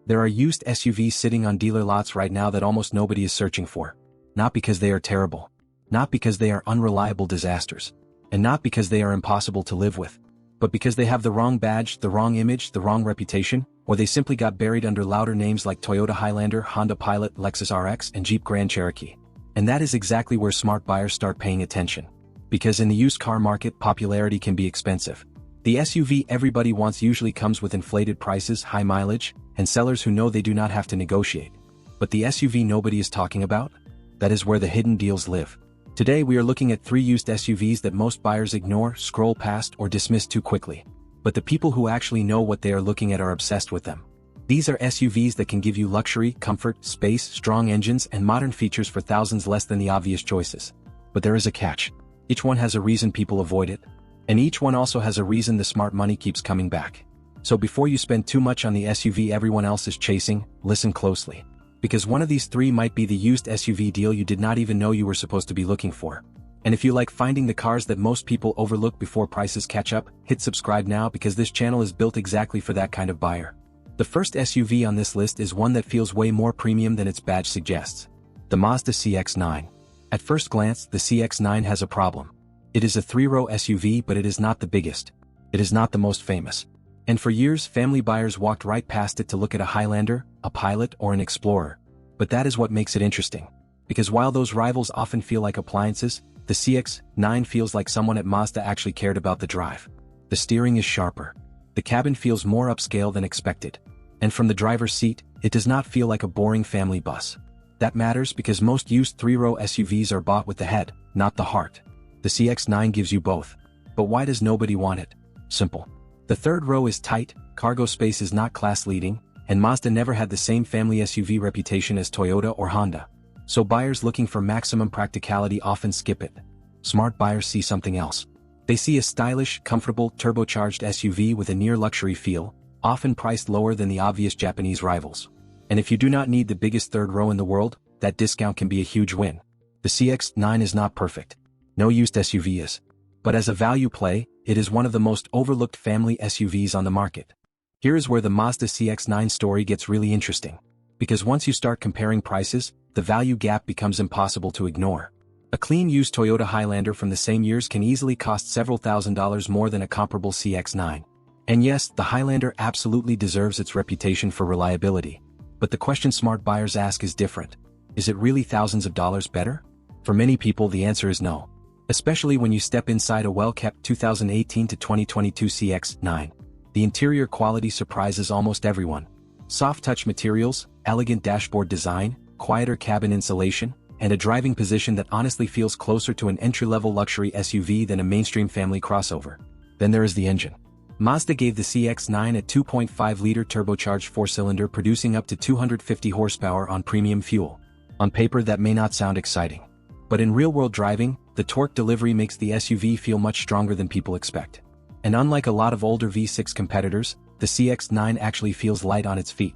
There are used SUVs sitting on dealer lots right now that almost nobody is searching for. Not because they are terrible. Not because they are unreliable disasters. And not because they are impossible to live with. But because they have the wrong badge, the wrong image, the wrong reputation, or they simply got buried under louder names like Toyota Highlander, Honda Pilot, Lexus RX, and Jeep Grand Cherokee. And that is exactly where smart buyers start paying attention. Because in the used car market, popularity can be expensive. The SUV everybody wants usually comes with inflated prices, high mileage, and sellers who know they do not have to negotiate. But the SUV nobody is talking about? That is where the hidden deals live. Today we are looking at 3 used SUVs that most buyers ignore, scroll past, or dismiss too quickly. But the people who actually know what they are looking at are obsessed with them. These are SUVs that can give you luxury, comfort, space, strong engines, and modern features for thousands less than the obvious choices. But there is a catch. Each one has a reason people avoid it. And each one also has a reason the smart money keeps coming back. So before you spend too much on the SUV everyone else is chasing, listen closely. Because one of these 3 might be the used SUV deal you did not even know you were supposed to be looking for. And if you like finding the cars that most people overlook before prices catch up, hit subscribe now because this channel is built exactly for that kind of buyer. The first SUV on this list is one that feels way more premium than its badge suggests. The Mazda CX-9. At first glance, the CX-9 has a problem. It is a 3-row SUV, but it is not the biggest. It is not the most famous. And for years, family buyers walked right past it to look at a Highlander, a Pilot, or an Explorer. But that is what makes it interesting. Because while those rivals often feel like appliances, the CX-9 feels like someone at Mazda actually cared about the drive. The steering is sharper. The cabin feels more upscale than expected. And from the driver's seat, it does not feel like a boring family bus. That matters because most used 3-row SUVs are bought with the head, not the heart. The CX-9 gives you both. But why does nobody want it? Simple. The third row is tight, cargo space is not class-leading, and Mazda never had the same family SUV reputation as Toyota or Honda. So buyers looking for maximum practicality often skip it. Smart buyers see something else. They see a stylish, comfortable, turbocharged SUV with a near-luxury feel, often priced lower than the obvious Japanese rivals. And if you do not need the biggest third row in the world, that discount can be a huge win. The CX-9 is not perfect. No used SUV is. But as a value play, it is one of the most overlooked family SUVs on the market. Here is where the Mazda CX-9 story gets really interesting. Because once you start comparing prices, the value gap becomes impossible to ignore. A clean used Toyota Highlander from the same years can easily cost several $1,000s more than a comparable CX-9. And yes, the Highlander absolutely deserves its reputation for reliability. But the question smart buyers ask is different. Is it really thousands of dollars better? For many people the answer is no. Especially when you step inside a well-kept 2018 to 2022 CX-9. The interior quality surprises almost everyone. Soft touch materials, elegant dashboard design, quieter cabin insulation, and a driving position that honestly feels closer to an entry-level luxury SUV than a mainstream family crossover. Then there is the engine. Mazda gave the CX-9 a 2.5-liter turbocharged 4-cylinder producing up to 250 horsepower on premium fuel. On paper that may not sound exciting. But in real-world driving, the torque delivery makes the SUV feel much stronger than people expect. And unlike a lot of older V6 competitors, the CX-9 actually feels light on its feet.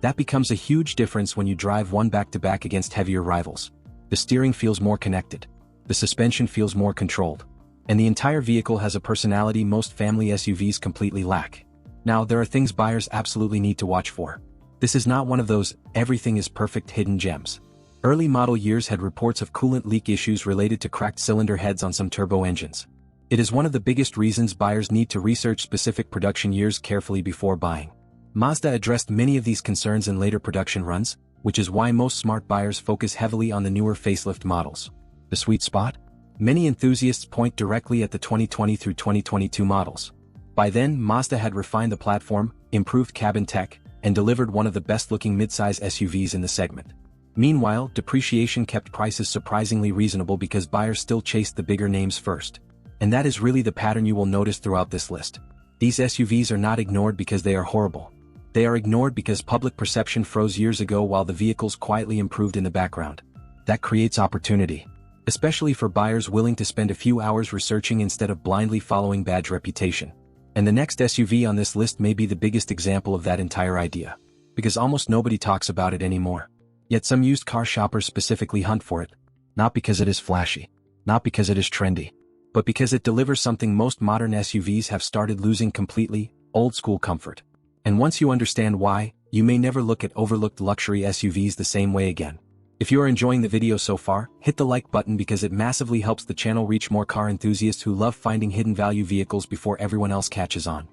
That becomes a huge difference when you drive one back-to-back against heavier rivals. The steering feels more connected. The suspension feels more controlled. And the entire vehicle has a personality most family SUVs completely lack. Now, there are things buyers absolutely need to watch for. This is not one of those, everything is perfect hidden gems. Early model years had reports of coolant leak issues related to cracked cylinder heads on some turbo engines. It is one of the biggest reasons buyers need to research specific production years carefully before buying. Mazda addressed many of these concerns in later production runs, which is why most smart buyers focus heavily on the newer facelift models. The sweet spot? Many enthusiasts point directly at the 2020 through 2022 models. By then, Mazda had refined the platform, improved cabin tech, and delivered one of the best-looking midsize SUVs in the segment. Meanwhile, depreciation kept prices surprisingly reasonable because buyers still chased the bigger names first. And that is really the pattern you will notice throughout this list. These SUVs are not ignored because they are horrible. They are ignored because public perception froze years ago while the vehicles quietly improved in the background. That creates opportunity. Especially for buyers willing to spend a few hours researching instead of blindly following badge reputation. And the next SUV on this list may be the biggest example of that entire idea. Because almost nobody talks about it anymore. Yet some used car shoppers specifically hunt for it. Not because it is flashy. Not because it is trendy. But because it delivers something most modern SUVs have started losing completely, old-school comfort. And once you understand why, you may never look at overlooked luxury SUVs the same way again. If you are enjoying the video so far, hit the like button because it massively helps the channel reach more car enthusiasts who love finding hidden value vehicles before everyone else catches on.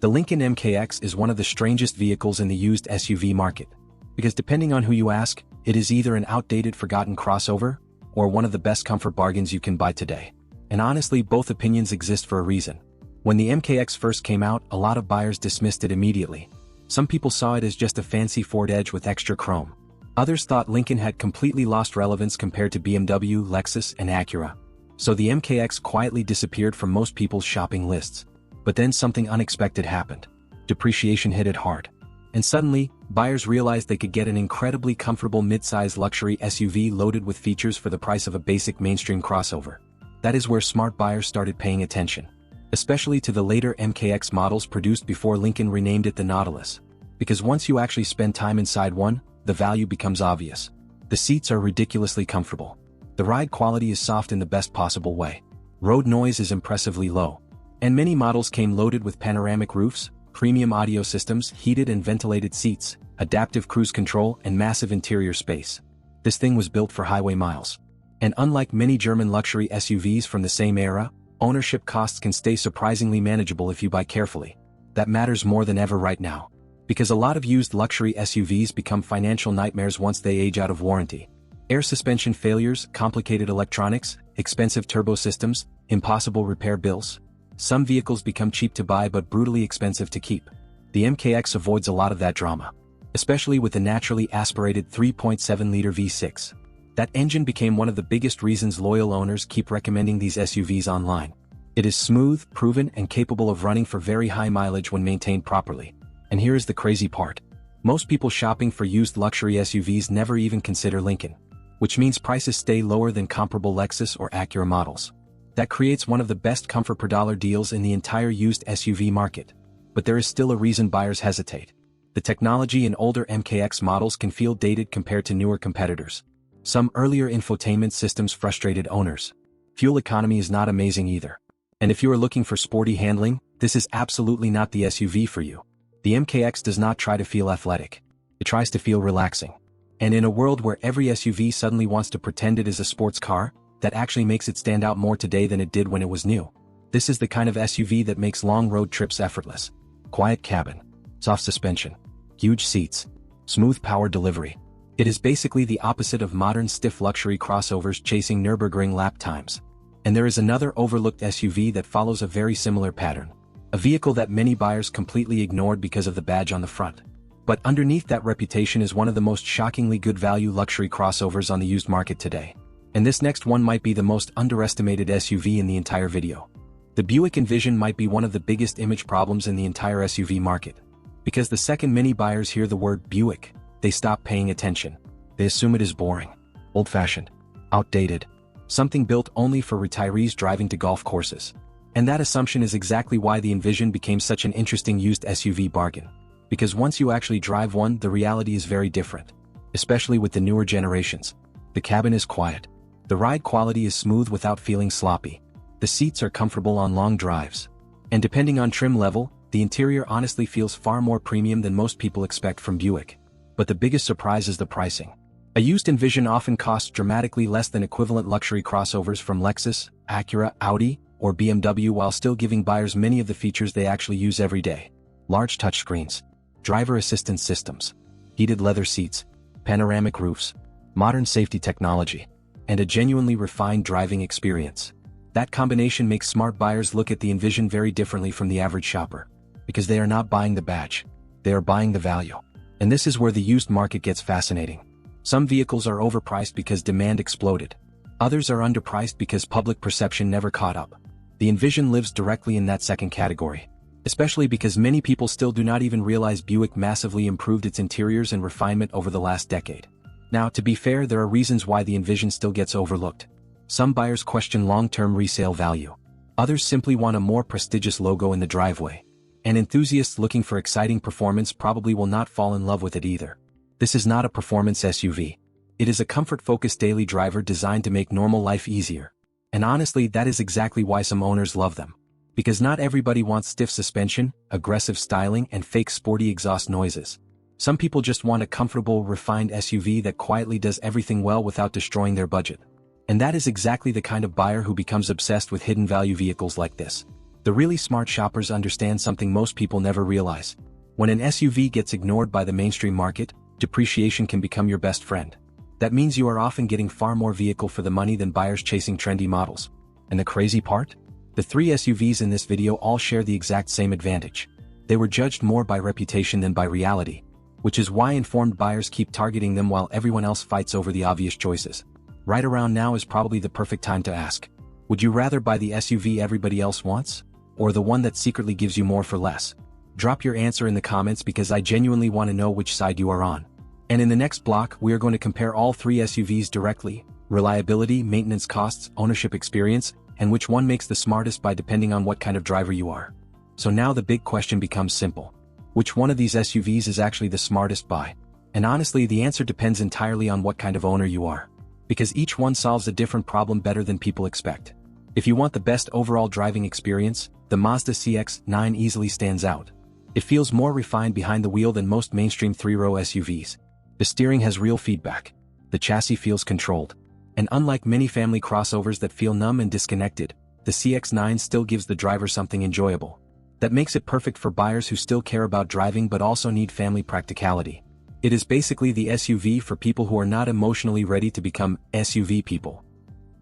The Lincoln MKX is one of the strangest vehicles in the used SUV market, because depending on who you ask, it is either an outdated forgotten crossover, or one of the best comfort bargains you can buy today. And honestly, both opinions exist for a reason. When the MKX first came out, a lot of buyers dismissed it immediately. Some people saw it as just a fancy Ford Edge with extra chrome. Others thought Lincoln had completely lost relevance compared to BMW, Lexus, and Acura. So the MKX quietly disappeared from most people's shopping lists. But then something unexpected happened. Depreciation hit it hard. And suddenly, buyers realized they could get an incredibly comfortable mid-size luxury SUV loaded with features for the price of a basic mainstream crossover. That is where smart buyers started paying attention. Especially to the later MKX models produced before Lincoln renamed it the Nautilus. Because once you actually spend time inside one, the value becomes obvious. The seats are ridiculously comfortable. The ride quality is soft in the best possible way. Road noise is impressively low. And many models came loaded with panoramic roofs, premium audio systems, heated and ventilated seats, adaptive cruise control, and massive interior space. This thing was built for highway miles. And unlike many German luxury SUVs from the same era, ownership costs can stay surprisingly manageable if you buy carefully. That matters more than ever right now. Because a lot of used luxury SUVs become financial nightmares once they age out of warranty. Air suspension failures, complicated electronics, expensive turbo systems, impossible repair bills. Some vehicles become cheap to buy but brutally expensive to keep. The MKX avoids a lot of that drama. Especially with the naturally aspirated 3.7-liter V6. That engine became one of the biggest reasons loyal owners keep recommending these SUVs online. It is smooth, proven, and capable of running for very high mileage when maintained properly. And here is the crazy part. Most people shopping for used luxury SUVs never even consider Lincoln. Which means prices stay lower than comparable Lexus or Acura models. That creates one of the best comfort per dollar deals in the entire used SUV market. But there is still a reason buyers hesitate. The technology in older MKX models can feel dated compared to newer competitors. Some earlier infotainment systems frustrated owners. Fuel economy is not amazing either. And if you are looking for sporty handling, this is absolutely not the SUV for you. The MKX does not try to feel athletic. It tries to feel relaxing. And in a world where every SUV suddenly wants to pretend it is a sports car, that actually makes it stand out more today than it did when it was new. This is the kind of SUV that makes long road trips effortless. Quiet cabin, soft suspension, huge seats, smooth power delivery. It is basically the opposite of modern stiff luxury crossovers chasing Nürburgring lap times. And there is another overlooked SUV that follows a very similar pattern. A vehicle that many buyers completely ignored because of the badge on the front. But underneath that reputation is one of the most shockingly good value luxury crossovers on the used market today. And this next one might be the most underestimated SUV in the entire video. The Buick Envision might be one of the biggest image problems in the entire SUV market. Because the second many buyers hear the word Buick, they stop paying attention. They assume it is boring, old-fashioned, outdated, something built only for retirees driving to golf courses. And that assumption is exactly why the Envision became such an interesting used SUV bargain. Because once you actually drive one, the reality is very different. Especially with the newer generations. The cabin is quiet. The ride quality is smooth without feeling sloppy. The seats are comfortable on long drives. And depending on trim level, the interior honestly feels far more premium than most people expect from Buick. But the biggest surprise is the pricing. A used Envision often costs dramatically less than equivalent luxury crossovers from Lexus, Acura, Audi, or BMW while still giving buyers many of the features they actually use every day. Large touchscreens, driver assistance systems, heated leather seats, panoramic roofs, modern safety technology, and a genuinely refined driving experience. That combination makes smart buyers look at the Envision very differently from the average shopper. Because they are not buying the badge. They are buying the value. And this is where the used market gets fascinating. Some vehicles are overpriced because demand exploded. Others are underpriced because public perception never caught up. The Envision lives directly in that second category. Especially because many people still do not even realize Buick massively improved its interiors and refinement over the last decade. Now, to be fair, there are reasons why the Envision still gets overlooked. Some buyers question long-term resale value. Others simply want a more prestigious logo in the driveway. And enthusiasts looking for exciting performance probably will not fall in love with it either. This is not a performance SUV. It is a comfort-focused daily driver designed to make normal life easier. And honestly, that is exactly why some owners love them. Because not everybody wants stiff suspension, aggressive styling, and fake sporty exhaust noises. Some people just want a comfortable, refined SUV that quietly does everything well without destroying their budget. And that is exactly the kind of buyer who becomes obsessed with hidden value vehicles like this. The really smart shoppers understand something most people never realize. When an SUV gets ignored by the mainstream market, depreciation can become your best friend. That means you are often getting far more vehicle for the money than buyers chasing trendy models. And the crazy part? The 3 SUVs in this video all share the exact same advantage. They were judged more by reputation than by reality, which is why informed buyers keep targeting them while everyone else fights over the obvious choices. Right around now is probably the perfect time to ask, would you rather buy the SUV everybody else wants, or the one that secretly gives you more for less? Drop your answer in the comments because I genuinely want to know which side you are on. And in the next block, we are going to compare all 3 SUVs directly: reliability, maintenance costs, ownership experience, and which one makes the smartest buy depending on what kind of driver you are. So now the big question becomes simple. Which one of these SUVs is actually the smartest buy? And honestly, the answer depends entirely on what kind of owner you are, because each one solves a different problem better than people expect. If you want the best overall driving experience, the Mazda CX-9 easily stands out. It feels more refined behind the wheel than most mainstream 3-row SUVs. The steering has real feedback. The chassis feels controlled. And unlike many family crossovers that feel numb and disconnected, the CX-9 still gives the driver something enjoyable. That makes it perfect for buyers who still care about driving but also need family practicality. It is basically the SUV for people who are not emotionally ready to become SUV people.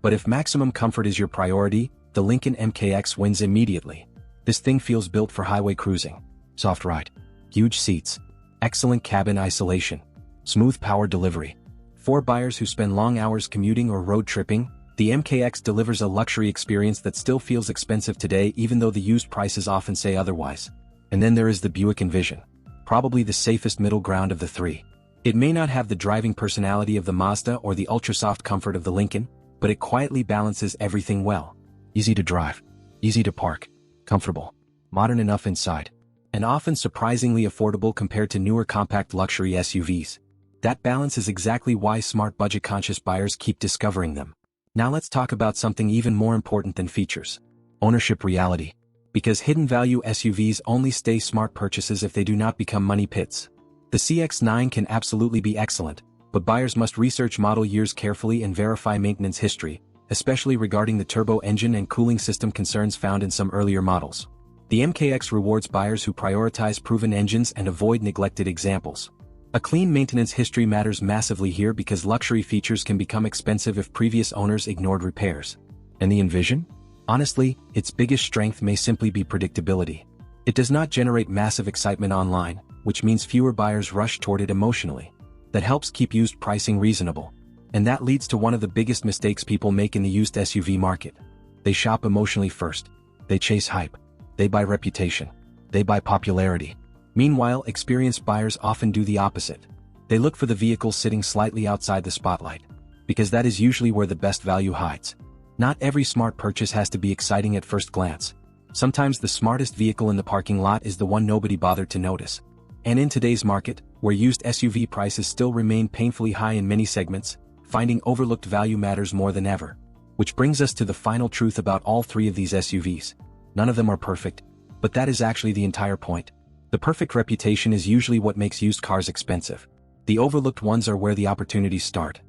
But if maximum comfort is your priority, the Lincoln MKX wins immediately. This thing feels built for highway cruising. Soft ride. Huge seats. Excellent cabin isolation. Smooth power delivery. For buyers who spend long hours commuting or road tripping, the MKX delivers a luxury experience that still feels expensive today even though the used prices often say otherwise. And then there is the Buick Envision. Probably the safest middle ground of the 3. It may not have the driving personality of the Mazda or the ultra-soft comfort of the Lincoln, but it quietly balances everything well. Easy to drive. Easy to park. Comfortable. Modern enough inside. And often surprisingly affordable compared to newer compact luxury SUVs. That balance is exactly why smart budget-conscious buyers keep discovering them. Now let's talk about something even more important than features. Ownership reality. Because hidden value SUVs only stay smart purchases if they do not become money pits. The CX-9 can absolutely be excellent, but buyers must research model years carefully and verify maintenance history, especially regarding the turbo engine and cooling system concerns found in some earlier models. The MKX rewards buyers who prioritize proven engines and avoid neglected examples. A clean maintenance history matters massively here because luxury features can become expensive if previous owners ignored repairs. And the Envision? Honestly, its biggest strength may simply be predictability. It does not generate massive excitement online, which means fewer buyers rush toward it emotionally. That helps keep used pricing reasonable. And that leads to one of the biggest mistakes people make in the used SUV market. They shop emotionally first. They chase hype. They buy reputation. They buy popularity. Meanwhile, experienced buyers often do the opposite. They look for the vehicle sitting slightly outside the spotlight. Because that is usually where the best value hides. Not every smart purchase has to be exciting at first glance. Sometimes the smartest vehicle in the parking lot is the one nobody bothered to notice. And in today's market, where used SUV prices still remain painfully high in many segments, finding overlooked value matters more than ever. Which brings us to the final truth about all 3 of these SUVs. None of them are perfect, but that is actually the entire point. The perfect reputation is usually what makes used cars expensive. The overlooked ones are where the opportunities start.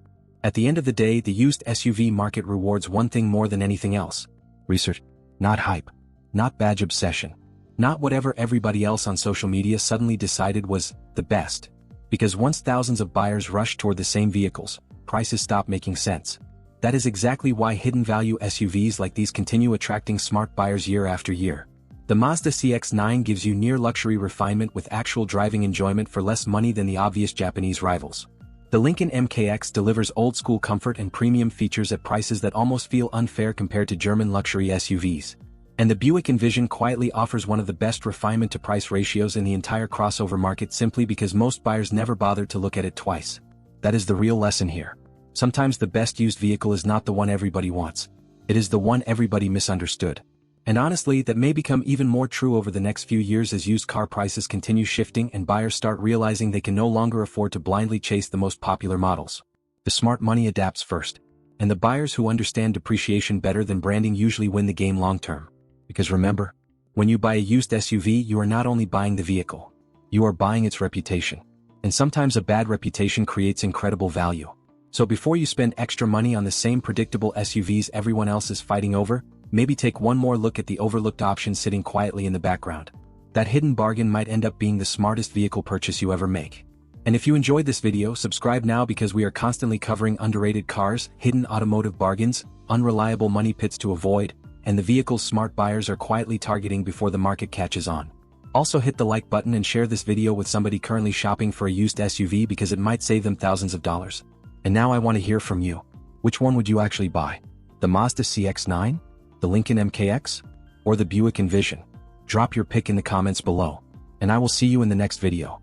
At the end of the day, the used SUV market rewards one thing more than anything else. Research. Not hype. Not badge obsession. Not whatever everybody else on social media suddenly decided was the best. Because once thousands of buyers rush toward the same vehicles, prices stop making sense. That is exactly why hidden value SUVs like these continue attracting smart buyers year after year. The Mazda CX-9 gives you near-luxury refinement with actual driving enjoyment for less money than the obvious Japanese rivals. The Lincoln MKX delivers old-school comfort and premium features at prices that almost feel unfair compared to German luxury SUVs. And the Buick Envision quietly offers one of the best refinement-to-price ratios in the entire crossover market simply because most buyers never bother to look at it twice. That is the real lesson here. Sometimes the best used vehicle is not the one everybody wants. It is the one everybody misunderstood. And honestly, that may become even more true over the next few years as used car prices continue shifting and buyers start realizing they can no longer afford to blindly chase the most popular models. The smart money adapts first. And the buyers who understand depreciation better than branding usually win the game long term. Because remember, when you buy a used SUV, you are not only buying the vehicle. You are buying its reputation. And sometimes a bad reputation creates incredible value. So before you spend extra money on the same predictable SUVs everyone else is fighting over, maybe take one more look at the overlooked option sitting quietly in the background. That hidden bargain might end up being the smartest vehicle purchase you ever make. And if you enjoyed this video, subscribe now because we are constantly covering underrated cars, hidden automotive bargains, unreliable money pits to avoid, and the vehicles smart buyers are quietly targeting before the market catches on. Also hit the like button and share this video with somebody currently shopping for a used SUV because it might save them thousands of dollars. And now I want to hear from you. Which one would you actually buy? The Mazda CX-9? The Lincoln MKX? Or the Buick Envision? Drop your pick in the comments below. And I will see you in the next video.